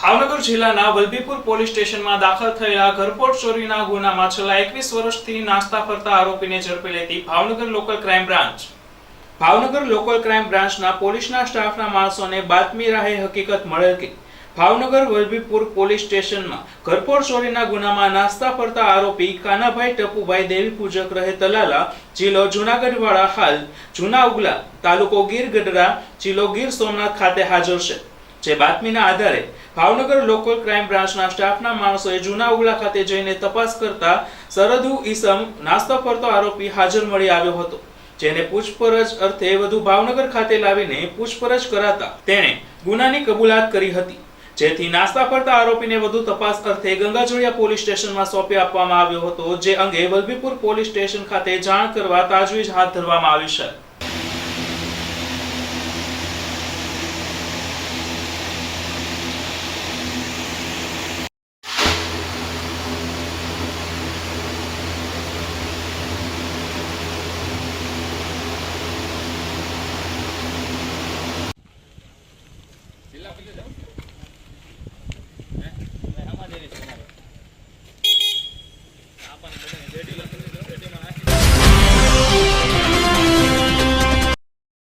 ભાવનગર જિલ્લાના વલભીપુર પોલીસ સ્ટેશનમાં દાખલ થયેલા ઘરફોડ ચોરીના ગુનામાં છેલ્લા 21 વર્ષથી નાસ્તા ફરતા આરોપીને ઝડપી લેતી Bhavnagar local crime branch Bhavnagar local crime બ્રાન્ચના પોલીસના સ્ટાફના માણસોને બાતમી રાહે હકીકત મળેલ કે ભાવનગર વલભીપુર પોલીસ સ્ટેશનમાં ઘરફોડ ચોરીના ગુનામાં નાસ્તા ફરતા આરોપી કાનાભાઈ ટપુભાઈ દેવી પૂજક રહે તલાલા, જિલ્લો જુનાગઢ વાળા હાલ જૂના ઉગલા, તાલુકો ગીર ગઢડા, જિલ્લો ગીર સોમનાથ ખાતે હાજર છે। જે બાતમીના આધારે ભાવનગર લોકલ ક્રાઇમ બ્રાન્ચના સ્ટાફના માણસોએ જૂના ઉગલા ખાતે જઈને તપાસ કરતા સરહદુ ઈસમ નાસ્તો ફરતો આરોપી હાજર મળી આવ્યો હતો, જેને પૂછપરછ અર્થે વધુ ભાવનગર ખાતે લાવીને પૂછપરછ કરાતા તેણે ગુનાની કબૂલાત કરી હતી, જેથી નાસ્તા ફરતા આરોપીને વધુ તપાસ અર્થે ગંગાજળિયા પોલીસ સ્ટેશનમાં સોંપી આપવામાં આવ્યો હતો, જે અંગે વલભીપુર પોલીસ સ્ટેશન ખાતે જાણ કરવા તાજવીજ હાથ ધરવામાં આવી છે। આપણે